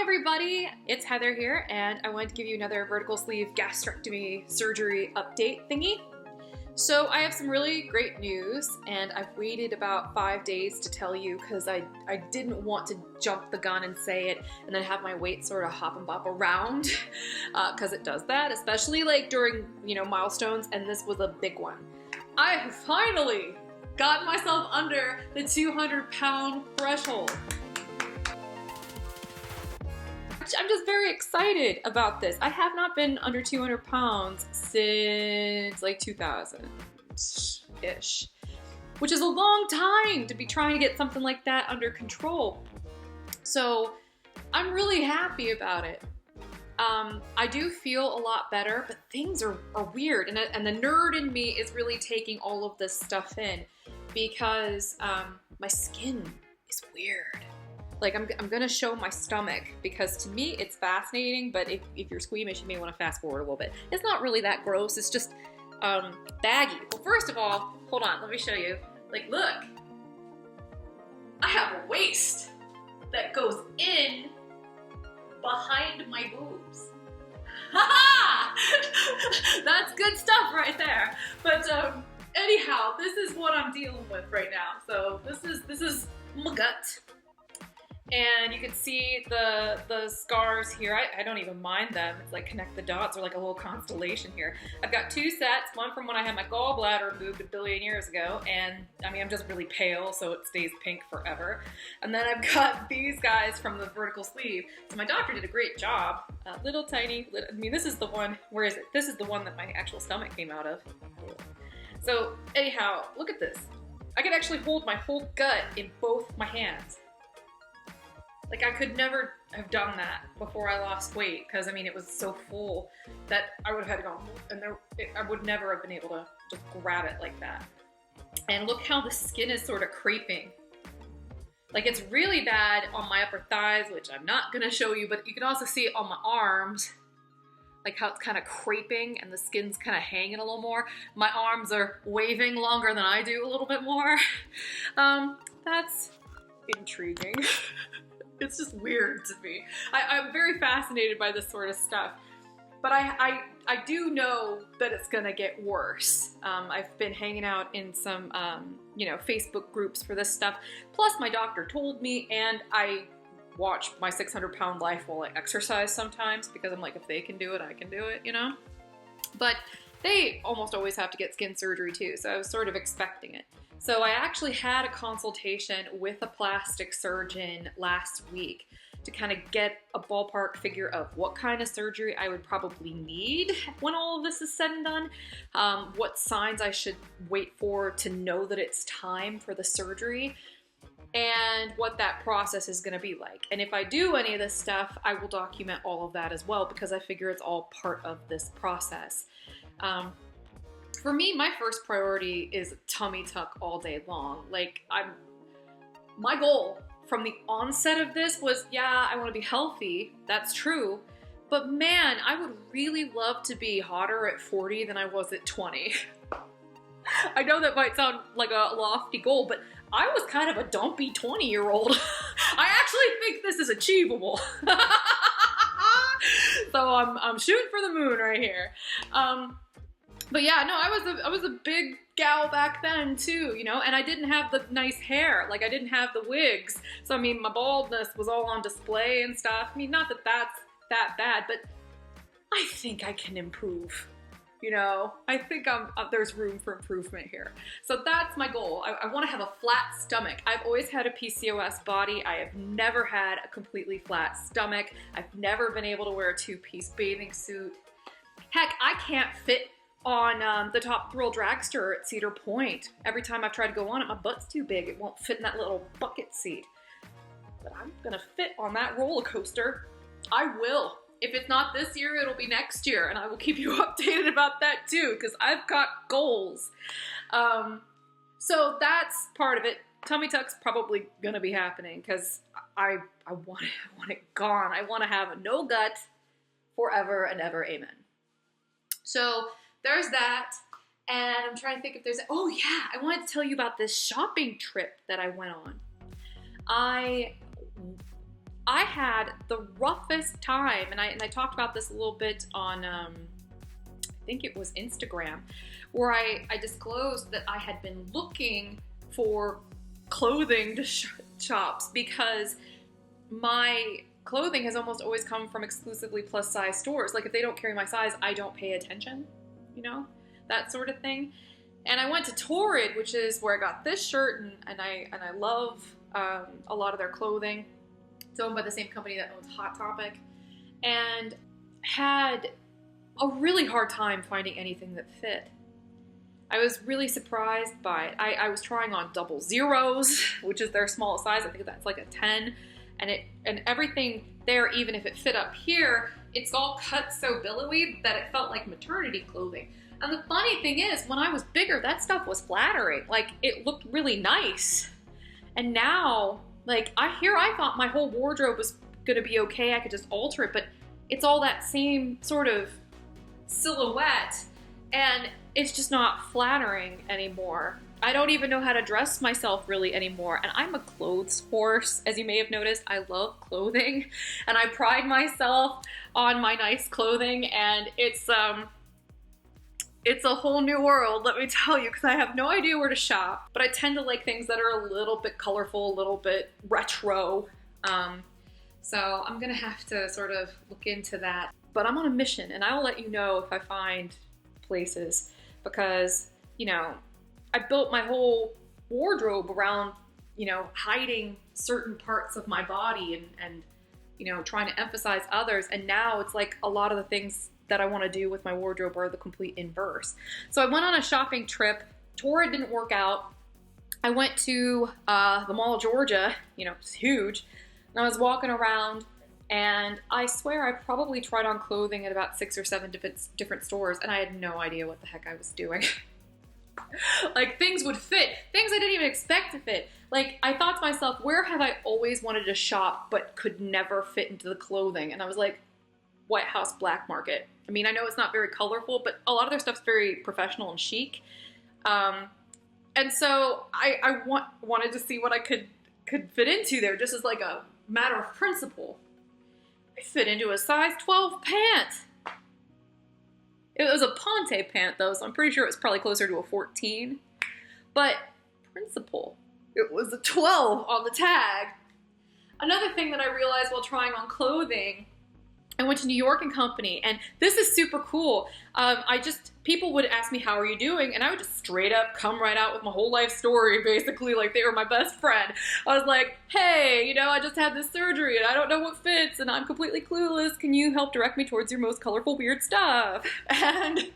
everybody, it's Heather here, and I wanted to give you another vertical sleeve gastrectomy surgery update thingy. So I have some really great news, and I've waited about 5 days to tell you because I didn't want to jump the gun and say it and then have my weight sort of hop and bop around because it does that, especially like during, milestones, and this was a big one. I have finally gotten myself under the 200-pound threshold. I'm just very excited about this. I have not been under 200 pounds since like 2000-ish, which is a long time to be trying to get something like that under control. So I'm really happy about it. I do feel a lot better, but things are weird. And the nerd in me is really taking all of this stuff in because my skin is weird. Like, I'm gonna show my stomach because to me it's fascinating, but if you're squeamish, you may want to fast forward a little bit. It's not really that gross, it's just baggy. Well, first of all, hold on, let me show you. Like, look, I have a waist that goes in behind my boobs. That's good stuff right there. But anyhow, this is what I'm dealing with right now. So this is my gut. And you can see the scars here. I don't even mind them. It's like connect the dots, or like a little constellation here. I've got two sets, one from when I had my gallbladder removed a billion years ago, and I mean, I'm just really pale, so it stays pink forever. And then I've got these guys from the vertical sleeve. So my doctor did a great job. Little tiny, I mean, this is the one, where is it? This is the one that my actual stomach came out of. So anyhow, look at this. I could actually hold my whole gut in both my hands. Like, I could never have done that before I lost weight because, I mean, it was so full that I would have had to go, and I would never have been able to just grab it like that. And look how the skin is sort of creping. Like, it's really bad on my upper thighs, which I'm not going to show you, but you can also see it on my arms, like how it's kind of creping and the skin's kind of hanging a little more. My arms are waving longer than I do a little bit more. That's intriguing. It's just weird to me. I'm very fascinated by this sort of stuff, but I do know that it's gonna get worse. I've been hanging out in some Facebook groups for this stuff. Plus, my doctor told me, and I watch my 600-pound life while I exercise sometimes because I'm like, if they can do it, I can do it, But they almost always have to get skin surgery too, so I was sort of expecting it. So I actually had a consultation with a plastic surgeon last week to kind of get a ballpark figure of what kind of surgery I would probably need when all of this is said and done, what signs I should wait for to know that it's time for the surgery, and what that process is going to be like. And if I do any of this stuff, I will document all of that as well because I figure it's all part of this process. For me, my first priority is tummy tuck all day long. Like, my goal from the onset of this was, yeah, I want to be healthy. That's true. But man, I would really love to be hotter at 40 than I was at 20. I know that might sound like a lofty goal, but I was kind of a dumpy 20-year-old. I actually think this is achievable. So I'm shooting for the moon right here. But yeah, no, I was a big gal back then too, and I didn't have the nice hair. Like, I didn't have the wigs. So, I mean, my baldness was all on display and stuff. I mean, not that that's that bad, but I think I can improve, I think there's room for improvement here. So that's my goal. I want to have a flat stomach. I've always had a PCOS body. I have never had a completely flat stomach. I've never been able to wear a two-piece bathing suit. Heck, I can't fit on the Top Thrill Dragster at Cedar Point. Every time I've tried to go on it, my butt's too big. It won't fit in that little bucket seat. But I'm gonna fit on that roller coaster. I will. If it's not this year, it'll be next year, and I will keep you updated about that too, because I've got goals. So that's part of it. Tummy tuck's probably gonna be happening because I want it gone. I want to have a no gut forever and ever. Amen. So there's that, and I'm trying to think if there's, oh yeah, I wanted to tell you about this shopping trip that I went on. I I had the roughest time, and I talked about this a little bit on, I think it was Instagram, where I disclosed that I had been looking for clothing to shops because my clothing has almost always come from exclusively plus size stores. Like if they don't carry my size, I don't pay attention, you know, that sort of thing. And I went to Torrid, which is where I got this shirt, and I love a lot of their clothing. It's owned by the same company that owns Hot Topic, and had a really hard time finding anything that fit. I was really surprised by it. I was trying on double zeros, which is their smallest size. I think that's like a 10. And everything there, even if it fit up here, it's all cut so billowy that it felt like maternity clothing. And the funny thing is, when I was bigger, that stuff was flattering. Like, it looked really nice. And now, like, I thought my whole wardrobe was gonna be okay. I could just alter it, but it's all that same sort of silhouette, and it's just not flattering anymore. I don't even know how to dress myself really anymore, and I'm a clothes horse, as you may have noticed. I love clothing, and I pride myself on my nice clothing, and it's a whole new world, let me tell you, because I have no idea where to shop, but I tend to like things that are a little bit colorful, a little bit retro, so I'm gonna have to sort of look into that. But I'm on a mission, and I will let you know if I find places, because, you know, I built my whole wardrobe around, you know, hiding certain parts of my body and you know, trying to emphasize others. And now it's like a lot of the things that I want to do with my wardrobe are the complete inverse. So I went on a shopping trip. Torrid didn't work out. I went to the Mall of Georgia, you know, it's huge. And I was walking around, and I swear I probably tried on clothing at about 6 or 7 different stores, and I had no idea what the heck I was doing. Like, things would fit. Things I didn't even expect to fit. Like, I thought to myself, where have I always wanted to shop but could never fit into the clothing? And I was like, White House Black Market. I mean, I know it's not very colorful, but a lot of their stuff's very professional and chic. And so I wanted to see what I could fit into there, just as like a matter of principle. I fit into a size 12 pant. It was a Ponte pant though, so I'm pretty sure it was probably closer to a 14. But principle, it was a 12 on the tag. Another thing that I realized while trying on clothing, I went to New York and Company, and this is super cool. People would ask me, how are you doing? And I would just straight up come right out with my whole life story, basically, like they were my best friend. I was like, hey, you know, I just had this surgery and I don't know what fits and I'm completely clueless. Can you help direct me towards your most colorful, weird stuff? And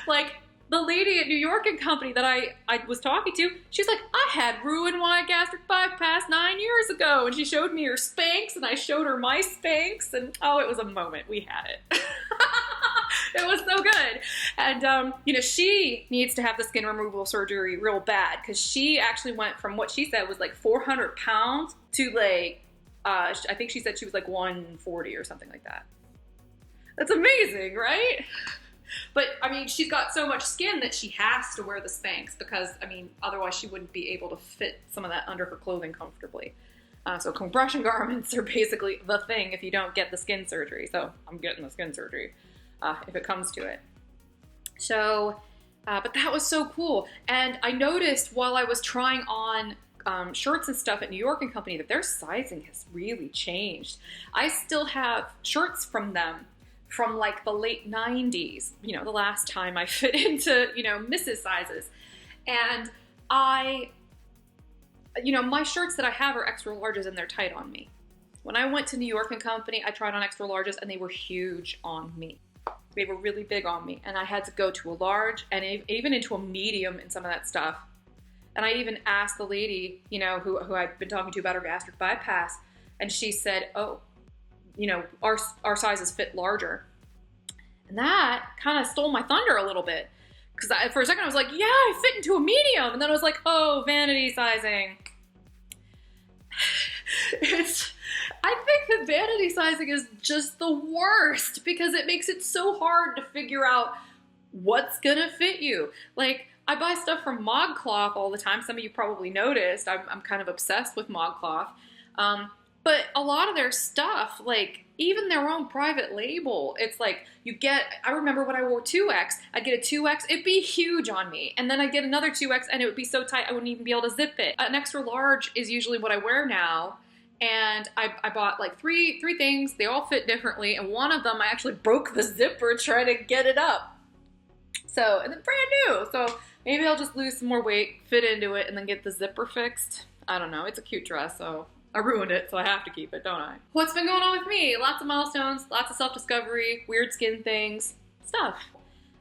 like, the lady at New York and Company that I was talking to, she's like, I had Roux-en-Y gastric bypass 9 years ago. And she showed me her Spanx, and I showed her my Spanx, and oh, it was a moment. We had it. It was so good. And, you know, she needs to have the skin removal surgery real bad, because she actually went from what she said was like 400 pounds to like, I think she said she was like 140 or something like that. That's amazing, right? But, I mean, she's got so much skin that she has to wear the Spanx because, I mean, otherwise she wouldn't be able to fit some of that under her clothing comfortably. So compression garments are basically the thing if you don't get the skin surgery. So I'm getting the skin surgery if it comes to it. So, but that was so cool. And I noticed while I was trying on shirts and stuff at New York and Company that their sizing has really changed. I still have shirts from them from like the late 90s, you know, the last time I fit into, you know, Mrs. sizes. And you know, my shirts that I have are extra larges and they're tight on me. When I went to New York and Company, I tried on extra larges and they were huge on me. They were really big on me. And I had to go to a large and even into a medium in some of that stuff. And I even asked the lady, you know, who I'd been talking to about her gastric bypass, and she said, oh, you know, our sizes fit larger. And that kind of stole my thunder a little bit. Because for a second I was like, yeah, I fit into a medium. And then I was like, oh, vanity sizing. I think that vanity sizing is just the worst because it makes it so hard to figure out what's gonna fit you. Like, I buy stuff from ModCloth all the time. Some of you probably noticed. I'm kind of obsessed with ModCloth. But a lot of their stuff, like even their own private label, it's like I remember when I wore 2X, I'd get a 2X, it'd be huge on me. And then I'd get another 2X and it would be so tight I wouldn't even be able to zip it. An extra large is usually what I wear now. And I bought like three things, they all fit differently. And one of them, I actually broke the zipper trying to get it up. So, and then brand new. So maybe I'll just lose some more weight, fit into it, and then get the zipper fixed. I don't know, it's a cute dress, so I ruined it, so I have to keep it, don't I? What's been going on with me? Lots of milestones, lots of self-discovery, weird skin things, stuff.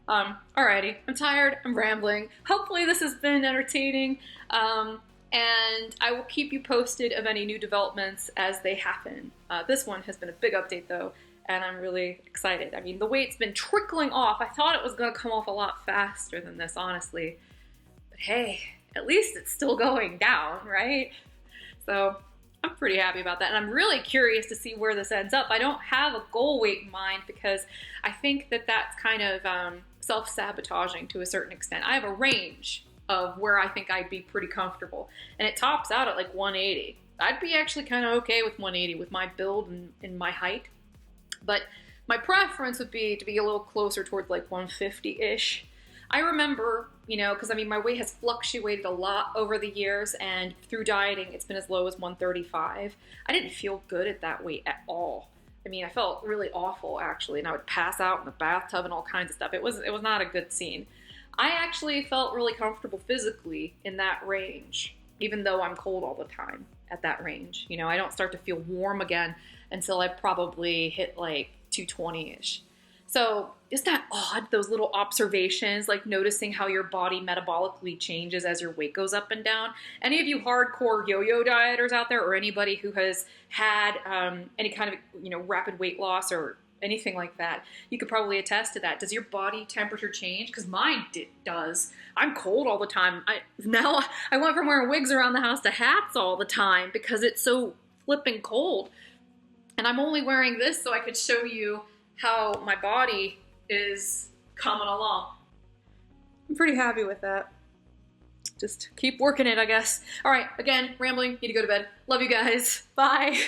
Alrighty, I'm tired, I'm rambling. Hopefully this has been entertaining, and I will keep you posted of any new developments as they happen. This one has been a big update though, and I'm really excited. I mean, the weight's been trickling off. I thought it was gonna come off a lot faster than this, honestly. But hey, at least it's still going down, right? So, I'm pretty happy about that, and I'm really curious to see where this ends up. I don't have a goal weight in mind because I think that that's kind of self-sabotaging to a certain extent. I have a range of where I think I'd be pretty comfortable, and it tops out at like 180. I'd be actually kind of okay with 180 with my build and my height, but my preference would be to be a little closer towards like 150-ish. I remember, you know, because I mean, my weight has fluctuated a lot over the years, and through dieting, it's been as low as 135. I didn't feel good at that weight at all. I mean, I felt really awful, actually, and I would pass out in the bathtub and all kinds of stuff. It was not a good scene. I actually felt really comfortable physically in that range, even though I'm cold all the time at that range. You know, I don't start to feel warm again until I probably hit like 220-ish. So isn't that odd, those little observations, like noticing how your body metabolically changes as your weight goes up and down? Any of you hardcore yo-yo dieters out there, or anybody who has had any kind of, you know, rapid weight loss or anything like that, you could probably attest to that. Does your body temperature change? Because mine does. I'm cold all the time. Now I went from wearing wigs around the house to hats all the time because it's so flipping cold. And I'm only wearing this so I could show you how my body is coming along. I'm pretty happy with that. Just keep working it, I guess. All right, again, rambling, need to go to bed. Love you guys. Bye.